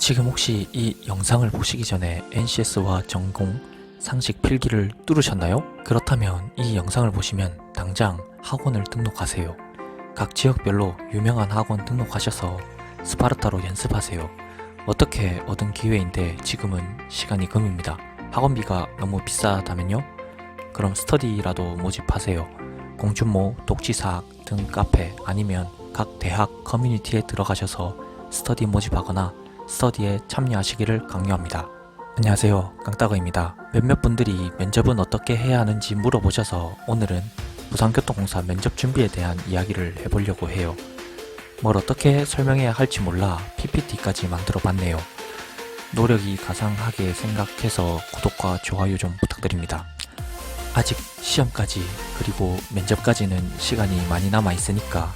지금 혹시 이 영상을 보시기 전에 NCS와 전공, 상식 필기를 뚫으셨나요? 그렇다면 이 영상을 보시면 당장 학원을 등록하세요. 각 지역별로 유명한 학원 등록하셔서 스파르타로 연습하세요. 어떻게 얻은 기회인데 지금은 시간이 금입니다. 학원비가 너무 비싸다면요? 그럼 스터디라도 모집하세요. 공준모, 독지사학 등 카페 아니면 각 대학 커뮤니티에 들어가셔서 스터디 모집하거나 스터디에 참여하시기를 강요합니다. 안녕하세요, 깡따거입니다. 몇몇 분들이 면접은 어떻게 해야 하는지 물어보셔서 오늘은 부산교통공사 면접 준비에 대한 이야기를 해보려고 해요. 뭘 어떻게 설명해야 할지 몰라 PPT까지 만들어 봤네요. 노력이 가상하게 생각해서 구독과 좋아요 좀 부탁드립니다. 아직 시험까지 그리고 면접까지는 시간이 많이 남아 있으니까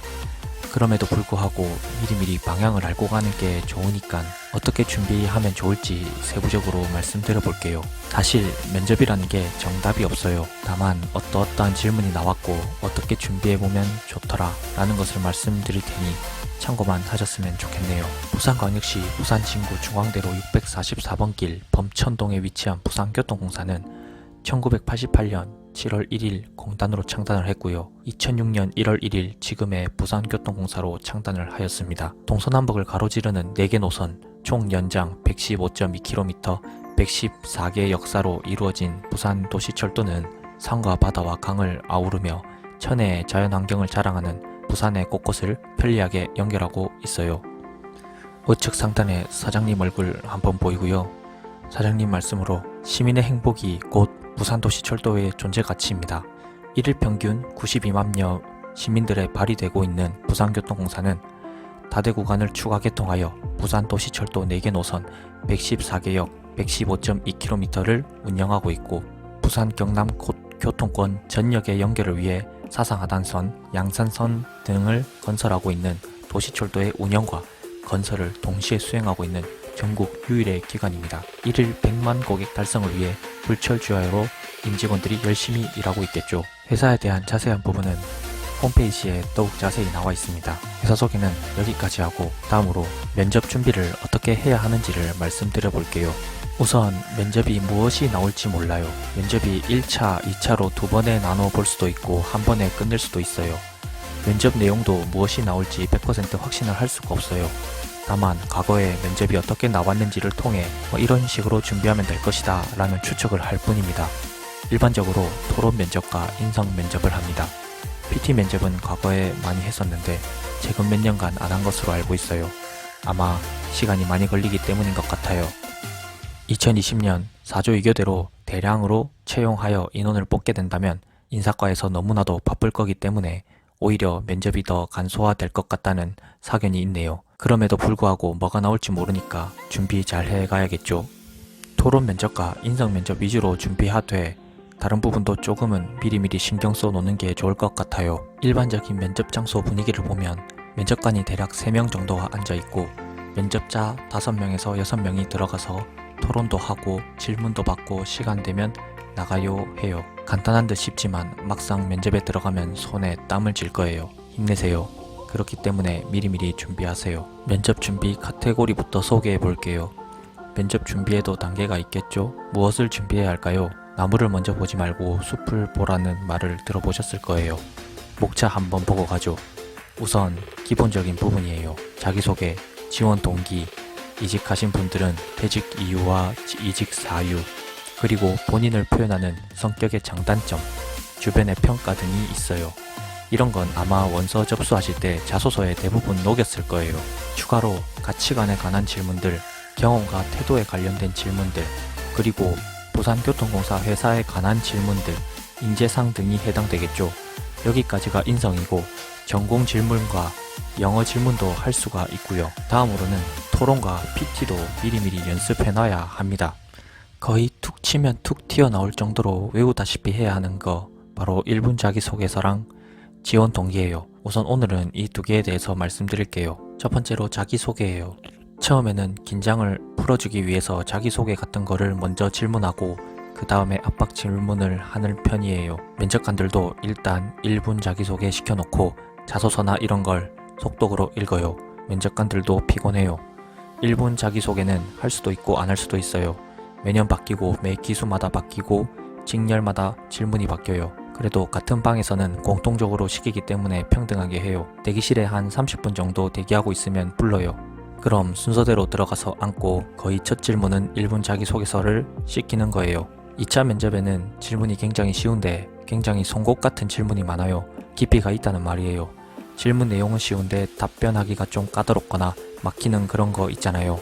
그럼에도 불구하고 미리미리 방향을 알고 가는 게 좋으니까 어떻게 준비하면 좋을지 세부적으로 말씀드려 볼게요. 사실 면접이라는 게 정답이 없어요. 다만 어떠한 질문이 나왔고 어떻게 준비해보면 좋더라 라는 것을 말씀드릴 테니 참고만 하셨으면 좋겠네요. 부산광역시 부산진구 중앙대로 644번 길 범천동에 위치한 부산교통공사는 1988년 7월 1일 공단으로 창단을 했고요. 2006년 1월 1일 지금의 부산교통공사로 창단을 하였습니다. 동서남북을 가로지르는 4개 노선, 총 연장 115.2km, 114개의 역사로 이루어진 부산도시철도는 산과 바다와 강을 아우르며 천혜의 자연환경을 자랑하는 부산의 곳곳을 편리하게 연결하고 있어요. 우측 상단에 사장님 얼굴 한번 보이고요. 사장님 말씀으로 시민의 행복이 곧 부산도시철도의 존재 가치입니다. 1일 평균 92만여 시민들의 발휘되고 있는 부산교통공사는 다대 구간을 추가 개통하여 부산도시철도 4개 노선 114개역 115.2km를 운영하고 있고 부산 경남 교통권 전역의 연결을 위해 사상하단선, 양산선 등을 건설하고 있는 도시철도의 운영과 건설을 동시에 수행하고 있는 전국 유일의 기관입니다. 1일 100만 고객 달성을 위해 불철주야로 임직원들이 열심히 일하고 있겠죠. 회사에 대한 자세한 부분은 홈페이지에 더욱 자세히 나와 있습니다. 회사 소개는 여기까지 하고 다음으로 면접 준비를 어떻게 해야 하는지를 말씀드려 볼게요. 우선 면접이 무엇이 나올지 몰라요. 면접이 1차, 2차로 두 번에 나눠 볼 수도 있고 한 번에 끝낼 수도 있어요. 면접 내용도 무엇이 나올지 100% 확신을 할 수가 없어요. 다만 과거에 면접이 어떻게 나왔는지를 통해 이런 식으로 준비하면 될 것이다 라는 추측을 할 뿐입니다. 일반적으로 토론 면접과 인성 면접을 합니다. PT 면접은 과거에 많이 했었는데 최근 몇 년간 안 한 것으로 알고 있어요. 아마 시간이 많이 걸리기 때문인 것 같아요. 2020년 4조 2교대로 대량으로 채용하여 인원을 뽑게 된다면 인사과에서 너무나도 바쁠 거기 때문에 오히려 면접이 더 간소화될 것 같다는 사견이 있네요. 그럼에도 불구하고 뭐가 나올지 모르니까 준비 잘 해가야겠죠. 토론 면접과 인성 면접 위주로 준비하되 다른 부분도 조금은 미리미리 신경 써 놓는 게 좋을 것 같아요. 일반적인 면접 장소 분위기를 보면 면접관이 대략 3명 정도가 앉아있고 면접자 5명에서 6명이 들어가서 토론도 하고 질문도 받고 시간 되면 나가요 해요. 간단한 듯 싶지만 막상 면접에 들어가면 손에 땀을 질 거예요. 힘내세요. 그렇기 때문에 미리미리 준비하세요. 면접 준비 카테고리부터 소개해 볼게요. 면접 준비에도 단계가 있겠죠? 무엇을 준비해야 할까요? 나무를 먼저 보지 말고 숲을 보라는 말을 들어보셨을 거예요. 목차 한번 보고 가죠. 우선 기본적인 부분이에요. 자기소개, 지원 동기, 이직하신 분들은 퇴직 이유와 이직 사유, 그리고 본인을 표현하는 성격의 장단점, 주변의 평가 등이 있어요. 이런 건 아마 원서 접수하실 때 자소서에 대부분 녹였을 거예요. 추가로 가치관에 관한 질문들, 경험과 태도에 관련된 질문들, 그리고 부산교통공사 회사에 관한 질문들, 인재상 등이 해당되겠죠. 여기까지가 인성이고 전공 질문과 영어 질문도 할 수가 있고요. 다음으로는 토론과 PT도 미리미리 연습해놔야 합니다. 거의 툭 치면 툭 튀어나올 정도로 외우다시피 해야 하는 거 바로 1분 자기소개서랑 지원 동기예요. 우선 오늘은 이 두 개에 대해서 말씀드릴게요. 첫 번째로 자기소개예요. 처음에는 긴장을 풀어주기 위해서 자기소개 같은 거를 먼저 질문하고 그 다음에 압박 질문을 하는 편이에요. 면접관들도 일단 1분 자기소개 시켜놓고 자소서나 이런 걸 속독으로 읽어요. 면접관들도 피곤해요. 1분 자기소개는 할 수도 있고 안 할 수도 있어요. 매년 바뀌고 매 기수마다 바뀌고 직렬마다 질문이 바뀌어요. 그래도 같은 방에서는 공통적으로 시키기 때문에 평등하게 해요. 대기실에 한 30분 정도 대기하고 있으면 불러요. 그럼 순서대로 들어가서 앉고 거의 첫 질문은 1분 자기소개서를 시키는 거예요. 2차 면접에는 질문이 굉장히 쉬운데 굉장히 송곳 같은 질문이 많아요. 깊이가 있다는 말이에요. 질문 내용은 쉬운데 답변하기가 좀 까다롭거나 막히는 그런 거 있잖아요.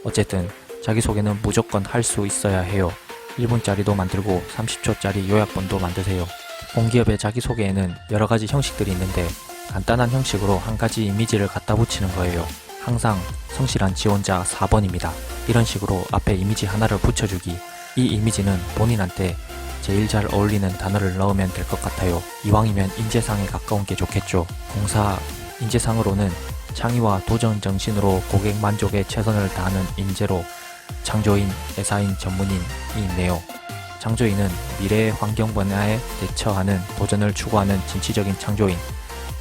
어쨌든 자기소개는 무조건 할 수 있어야 해요. 1분짜리도 만들고 30초짜리 요약본도 만드세요. 공기업의 자기소개에는 여러 가지 형식들이 있는데 간단한 형식으로 한 가지 이미지를 갖다 붙이는 거예요. 항상 성실한 지원자 4번입니다. 이런 식으로 앞에 이미지 하나를 붙여주기. 이 이미지는 본인한테 제일 잘 어울리는 단어를 넣으면 될 것 같아요. 이왕이면 인재상에 가까운 게 좋겠죠. 공사 인재상으로는 창의와 도전 정신으로 고객 만족에 최선을 다하는 인재로 창조인, 애사인, 전문인이 있네요. 창조인은 미래의 환경 변화에 대처하는 도전을 추구하는 진취적인 창조인,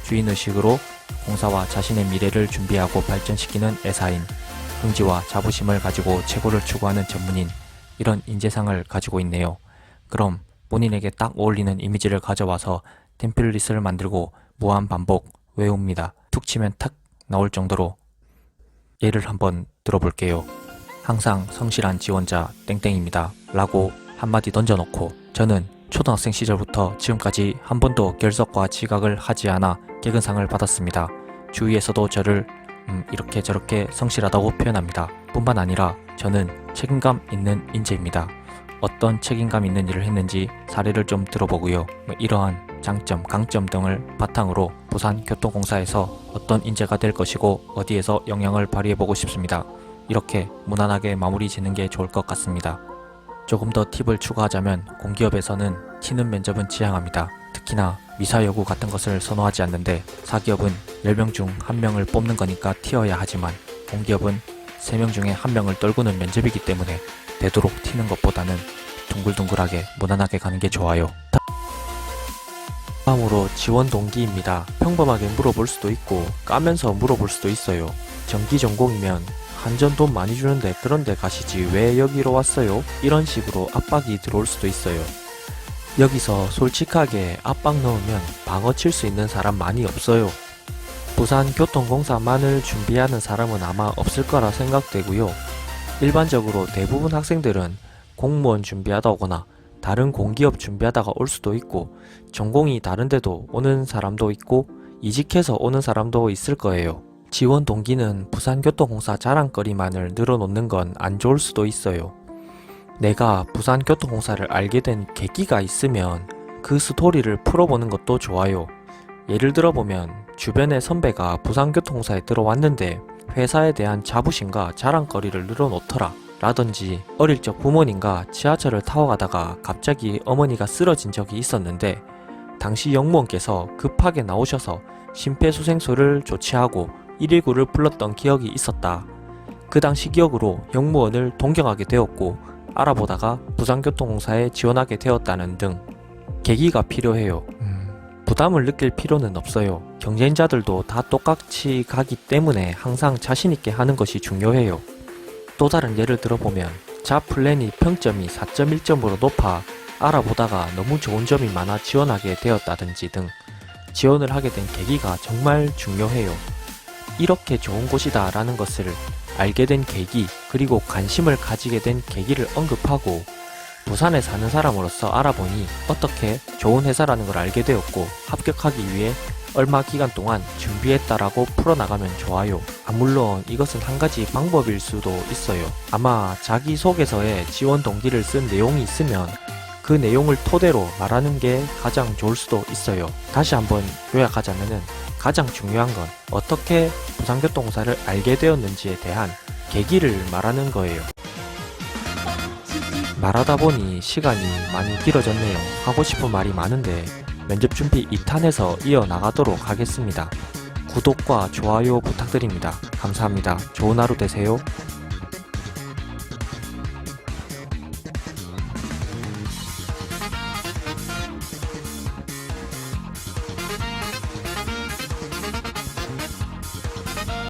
주인의식으로 공사와 자신의 미래를 준비하고 발전시키는 애사인, 긍지와 자부심을 가지고 최고를 추구하는 전문인, 이런 인재상을 가지고 있네요. 그럼 본인에게 딱 어울리는 이미지를 가져와서 템플릿을 만들고 무한 반복 외웁니다. 툭 치면 탁 나올 정도로. 예를 한번 들어볼게요. 항상 성실한 지원자 땡땡입니다. 라고 한마디 던져놓고 저는 초등학생 시절부터 지금까지 한 번도 결석과 지각을 하지 않아 개근상을 받았습니다. 주위에서도 저를 이렇게 저렇게 성실하다고 표현합니다. 뿐만 아니라 저는 책임감 있는 인재입니다. 어떤 책임감 있는 일을 했는지 사례를 좀 들어보고요. 이러한 장점, 강점 등을 바탕으로 부산교통공사에서 어떤 인재가 될 것이고 어디에서 영향을 발휘해보고 싶습니다. 이렇게 무난하게 마무리 짓는 게 좋을 것 같습니다. 조금 더 팁을 추가하자면 공기업에서는 튀는 면접은 지향합니다. 특히나 미사여구 같은 것을 선호하지 않는데 사기업은 10명 중 1명을 뽑는 거니까 튀어야 하지만 공기업은 3명 중에 1명을 떨구는 면접이기 때문에 되도록 튀는 것보다는 둥글둥글하게 무난하게 가는 게 좋아요. 다음으로 지원 동기입니다. 평범하게 물어볼 수도 있고 까면서 물어볼 수도 있어요. 전기 전공이면 한전 돈 많이 주는데 그런데 가시지 왜 여기로 왔어요? 이런 식으로 압박이 들어올 수도 있어요. 여기서 솔직하게 압박 넣으면 방어 칠 수 있는 사람 많이 없어요. 부산교통공사만을 준비하는 사람은 아마 없을 거라 생각되고요. 일반적으로 대부분 학생들은 공무원 준비하다 오거나 다른 공기업 준비하다가 올 수도 있고 전공이 다른데도 오는 사람도 있고 이직해서 오는 사람도 있을 거예요. 지원 동기는 부산교통공사 자랑거리만을 늘어놓는 건 안 좋을 수도 있어요. 내가 부산교통공사를 알게 된 계기가 있으면 그 스토리를 풀어보는 것도 좋아요. 예를 들어보면 주변의 선배가 부산교통공사에 들어왔는데 회사에 대한 자부심과 자랑거리를 늘어놓더라 라든지 어릴 적 부모님과 지하철을 타고 가다가 갑자기 어머니가 쓰러진 적이 있었는데 당시 영무원께서 급하게 나오셔서 심폐소생술을 조치하고 119를 불렀던 기억이 있었다. 그 당시 기억으로 영무원을 동경하게 되었고 알아보다가 부산교통공사에 지원하게 되었다는 등 계기가 필요해요. 부담을 느낄 필요는 없어요. 경쟁자들도 다 똑같이 가기 때문에 항상 자신있게 하는 것이 중요해요. 또 다른 예를 들어보면 자 플랜이 평점이 4.1점으로 높아 알아보다가 너무 좋은 점이 많아 지원하게 되었다든지 등 지원을 하게 된 계기가 정말 중요해요. 이렇게 좋은 곳이다 라는 것을 알게 된 계기 그리고 관심을 가지게 된 계기를 언급하고 부산에 사는 사람으로서 알아보니 어떻게 좋은 회사라는 걸 알게 되었고 합격하기 위해 얼마 기간 동안 준비했다라고 풀어나가면 좋아요. 물론 이것은 한 가지 방법일 수도 있어요. 아마 자기소개서에 지원 동기를 쓴 내용이 있으면 그 내용을 토대로 말하는 게 가장 좋을 수도 있어요. 다시 한번 요약하자면은 가장 중요한 건 어떻게 부산교통공사를 알게 되었는지에 대한 계기를 말하는 거예요. 말하다 보니 시간이 많이 길어졌네요. 하고 싶은 말이 많은데 면접 준비 2탄에서 이어나가도록 하겠습니다. 구독과 좋아요 부탁드립니다. 감사합니다. 좋은 하루 되세요.